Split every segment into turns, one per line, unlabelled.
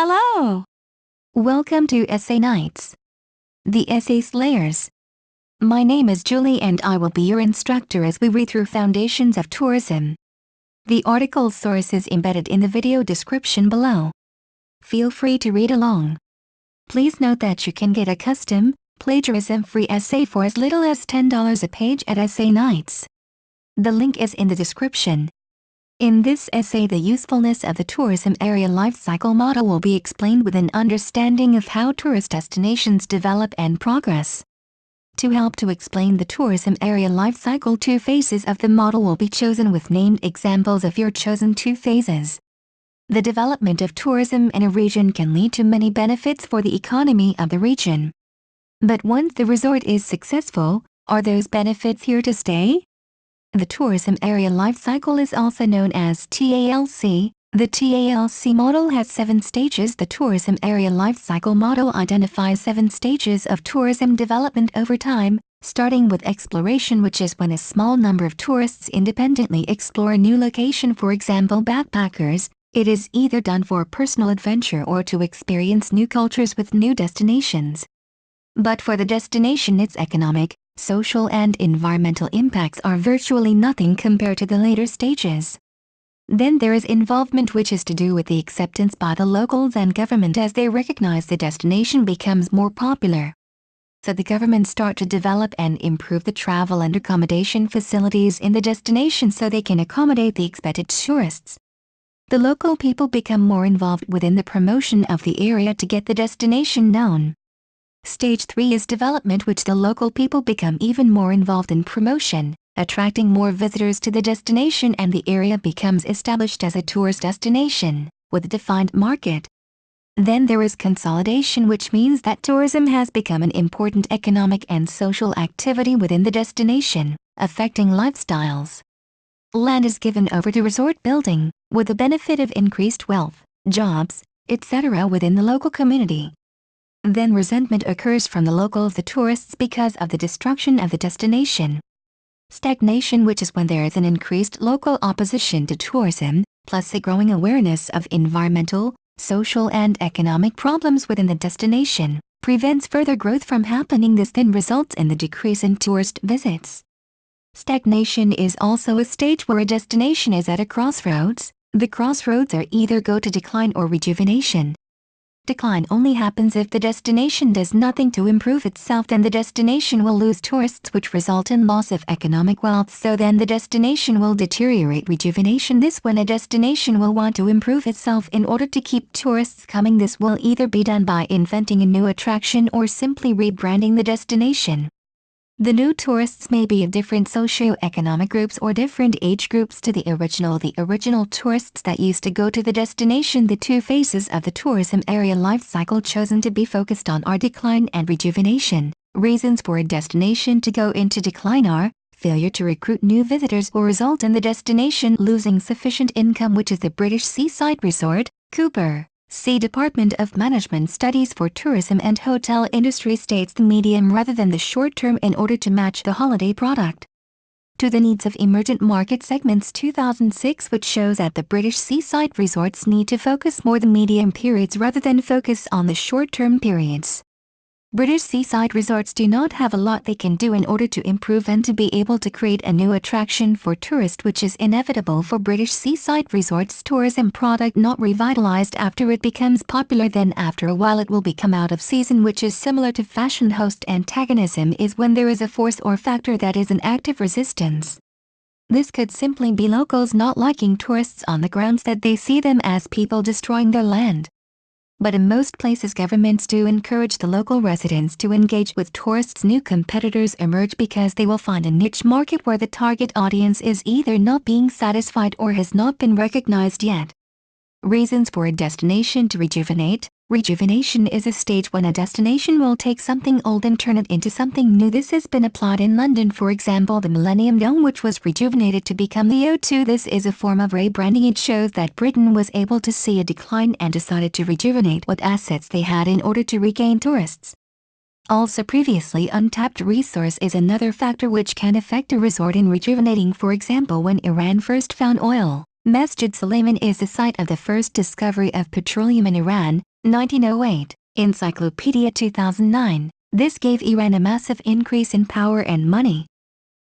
Hello! Welcome to Essay Nights, the Essay Slayers. My name is Julie and I will be your instructor as we read through Foundations of Tourism. The article source is embedded in the video description below. Feel free to read along. Please note that you can get a custom, plagiarism-free essay for as little as $10 a page at Essay Nights. The link is in the description. In this essay, the usefulness of the tourism area life cycle model will be explained with an understanding of how tourist destinations develop and progress. To help to explain the tourism area life cycle, 2 phases of the model will be chosen with named examples of your chosen 2 phases. The development of tourism in a region can lead to many benefits for the economy of the region. But once the resort is successful, are those benefits here to stay? The tourism area life cycle is also known as TALC. The TALC model has 7 stages. The tourism area life cycle model identifies 7 stages of tourism development over time, starting with exploration, which is when a small number of tourists independently explore a new location. For example, backpackers. It is either done for personal adventure or to experience new cultures with new destinations. But for the destination, its economic, social and environmental impacts are virtually nothing compared to the later stages. Then there is involvement, which is to do with the acceptance by the locals and government as they recognize the destination becomes more popular. So the government start to develop and improve the travel and accommodation facilities in the destination so they can accommodate the expected tourists. The local people become more involved within the promotion of the area to get the destination known. Stage 3 is development, which the local people become even more involved in promotion, attracting more visitors to the destination, and the area becomes established as a tourist destination, with a defined market. Then there is consolidation, which means that tourism has become an important economic and social activity within the destination, affecting lifestyles. Land is given over to resort building, with the benefit of increased wealth, jobs, etc. within the local community. Then resentment occurs from the locals, the tourists, because of the destruction of the destination. Stagnation, which is when there is an increased local opposition to tourism, plus a growing awareness of environmental, social and economic problems within the destination, prevents further growth from happening. This then results in the decrease in tourist visits. Stagnation is also a stage where a destination is at a crossroads. The crossroads are either go to decline or rejuvenation. Decline only happens if the destination does nothing to improve itself. Then the destination will lose tourists, which result in loss of economic wealth, so then the destination will deteriorate. Rejuvenation, this when a destination will want to improve itself in order to keep tourists coming. This will either be done by inventing a new attraction or simply rebranding the destination. The new tourists may be of different socio-economic groups or different age groups to the original tourists that used to go to the destination. The 2 phases of the tourism area life cycle chosen to be focused on are decline and rejuvenation. Reasons for a destination to go into decline are failure to recruit new visitors or result in the destination losing sufficient income, which is the British seaside resort, Cooper. See Department of Management Studies for Tourism and Hotel Industry states the medium rather than the short term in order to match the holiday product to the needs of emergent market segments. 2006, which shows that the British seaside resorts need to focus more the medium periods rather than focus on the short-term periods. British seaside resorts do not have a lot they can do in order to improve and to be able to create a new attraction for tourists, which is inevitable for British seaside resorts. Tourism product not revitalized after it becomes popular, then after a while it will become out of season, which is similar to fashion. Host antagonism is when there is a force or factor that is an active resistance. This could simply be locals not liking tourists on the grounds that they see them as people destroying their land. But in most places, governments do encourage the local residents to engage with tourists. New competitors emerge because they will find a niche market where the target audience is either not being satisfied or has not been recognized yet. Reasons for a destination to rejuvenate. Rejuvenation is a stage when a destination will take something old and turn it into something new. This has been applied in London, for example, the Millennium Dome, which was rejuvenated to become the O2. This is a form of rebranding. It shows that Britain was able to see a decline and decided to rejuvenate what assets they had in order to regain tourists. Also, previously untapped resource is another factor which can affect a resort in rejuvenating. For example, when Iran first found oil, Masjid Suleiman is the site of the first discovery of petroleum in Iran. 1908, Encyclopedia 2009. This gave Iran a massive increase in power and money.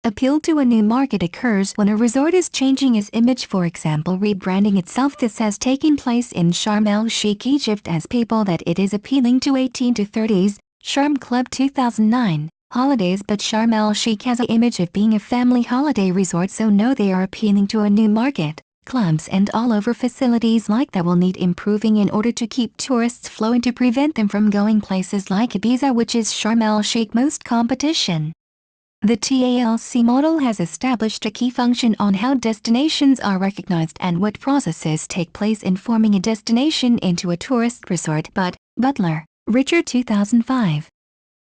Appeal to a new market occurs when a resort is changing its image, for example rebranding itself. This has taken place in Sharm el-Sheikh, Egypt, as people that it is appealing to 18 to 30s. Sharm Club 2009, holidays. But Sharm el-Sheikh has an image of being a family holiday resort, so no, they are appealing to a new market. Clubs and all over facilities like that will need improving in order to keep tourists flowing, to prevent them from going places like Ibiza, which is Sharm el-Sheikh most competition. The TALC model has established a key function on how destinations are recognized and what processes take place in forming a destination into a tourist resort. But, Butler, Richard 2005.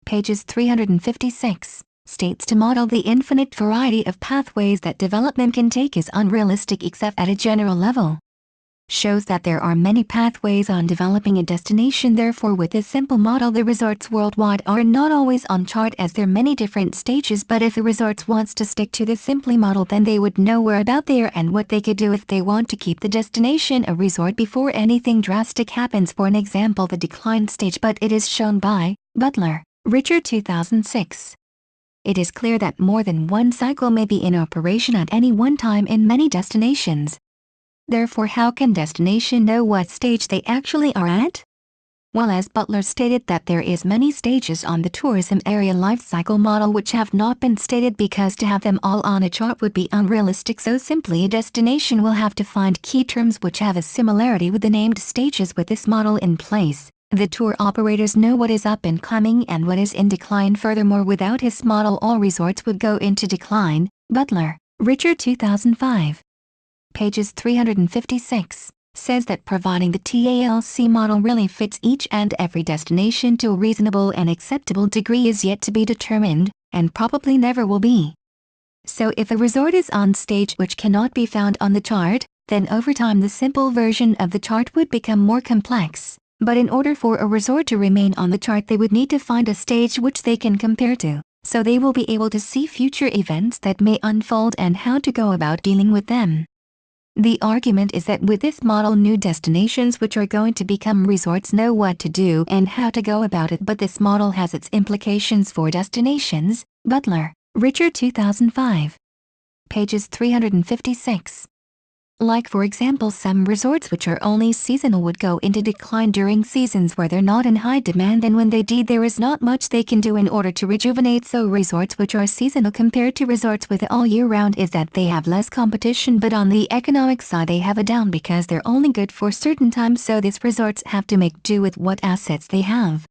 Pages 356, states to model the infinite variety of pathways that development can take is unrealistic except at a general level. Shows that there are many pathways on developing a destination. Therefore, with this simple model, the resorts worldwide are not always on chart, as there are many different stages. But if the resorts wants to stick to the simply model, then they would know where about they are and what they could do if they want to keep the destination a resort before anything drastic happens. For an example, the decline stage. But it is shown by Butler, Richard 2006. It is clear that more than one cycle may be in operation at any one time in many destinations. Therefore, how can destination know what stage they actually are at? Well, as Butler stated, that there is many stages on the tourism area life cycle model which have not been stated, because to have them all on a chart would be unrealistic. So simply a destination will have to find key terms which have a similarity with the named stages. With this model in place, the tour operators know what is up and coming and what is in decline. Furthermore, without his model, all resorts would go into decline. Butler, Richard 2005. Pages 356, says that providing the TALC model really fits each and every destination to a reasonable and acceptable degree is yet to be determined, and probably never will be. So if a resort is on stage which cannot be found on the chart, then over time the simple version of the chart would become more complex. But in order for a resort to remain on the chart, they would need to find a stage which they can compare to, so they will be able to see future events that may unfold and how to go about dealing with them. The argument is that with this model, new destinations which are going to become resorts know what to do and how to go about it. But this model has its implications for destinations. Butler, Richard 2005. Pages 356. Like for example, some resorts which are only seasonal would go into decline during seasons where they're not in high demand, and when they do, there is not much they can do in order to rejuvenate. So resorts which are seasonal compared to resorts with all year round is that they have less competition, but on the economic side they have a down because they're only good for certain times. So these resorts have to make do with what assets they have.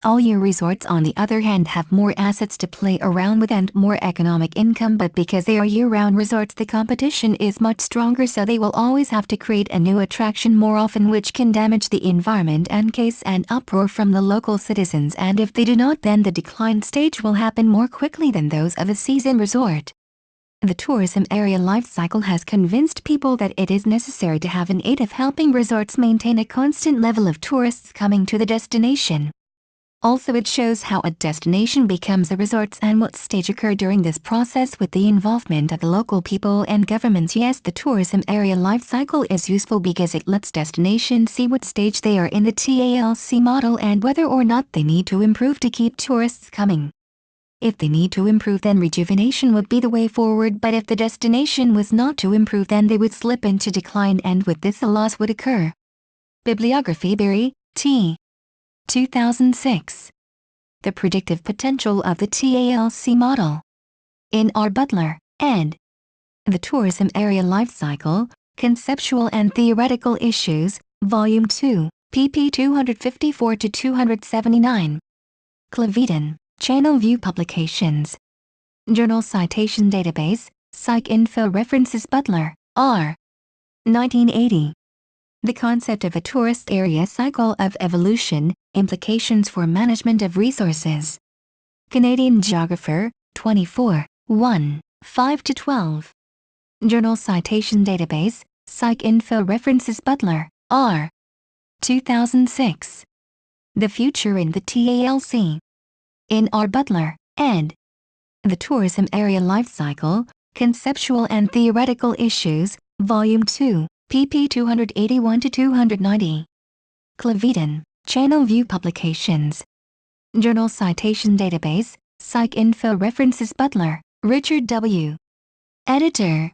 All-year resorts, on the other hand, have more assets to play around with and more economic income, but because they are year-round resorts, the competition is much stronger, so they will always have to create a new attraction more often, which can damage the environment and cause an uproar from the local citizens, and if they do not, then the decline stage will happen more quickly than those of a season resort. The tourism area life cycle has convinced people that it is necessary to have an aid of helping resorts maintain a constant level of tourists coming to the destination. Also, it shows how a destination becomes a resort and what stage occurred during this process with the involvement of the local people and governments. Yes, the tourism area life cycle is useful because it lets destinations see what stage they are in the TALC model and whether or not they need to improve to keep tourists coming. If they need to improve, then rejuvenation would be the way forward, but if the destination was not to improve, then they would slip into decline, and with this a loss would occur. Bibliography: Berry, T. 2006. The Predictive Potential of the TALC Model. In R. Butler, ed. The Tourism Area Life Cycle, Conceptual and Theoretical Issues, Volume 2, pp. 254-279. Clevedon, Channel View Publications. Journal Citation Database, PsycInfo References. Butler, R. 1980. The Concept of a Tourist Area Cycle of Evolution, Implications for Management of Resources. Canadian Geographer, 24, 1, 5-12. Journal Citation Database, PsycInfo References. Butler, R. 2006. The Future in the TALC. In R. Butler, ed. The Tourism Area Life Cycle, Conceptual and Theoretical Issues, Volume 2, pp. 281-290. Claviden, Channel View Publications. Journal Citation Database, PsycInfo References Butler, Richard W. Editor.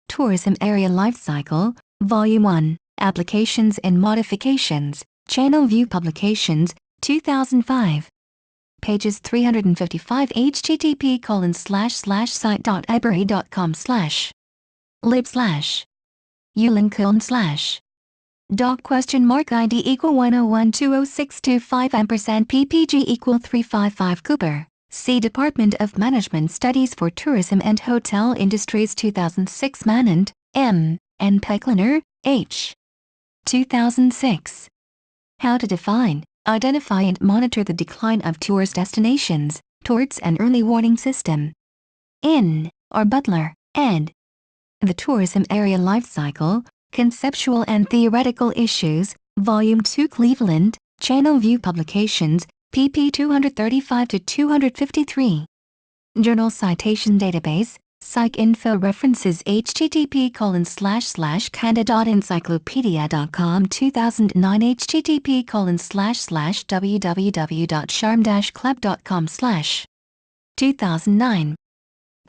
Tourism Area Lifecycle, Volume 1, Applications and Modifications, Channel View Publications, 2005. Pages 355 http://site.ebury.com/lib/ulincoln/ doc $ID = 101206255 ppg = 355 Cooper. See Department of Management Studies for Tourism and Hotel Industries 2006 Manant, M., and Peckliner, H. 2006. How to define, identify and monitor the decline of tourist destinations, towards an early warning system. In, or Butler, ed. The Tourism Area Lifecycle, Conceptual and Theoretical Issues, Volume 2 Cleveland, Channel View Publications, pp 235-253. Journal Citation Database, PsycInfo References http://canada.encyclopedia.com 2009 http://www.charm-club.com/ 2009.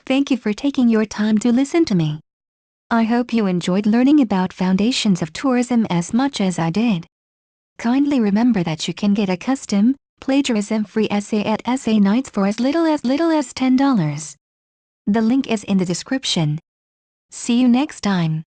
Thank you for taking your time to listen to me. I hope you enjoyed learning about foundations of tourism as much as I did. Kindly remember that you can get a custom, plagiarism-free essay at Essay Nights for as little as $10. The link is in the description. See you next time.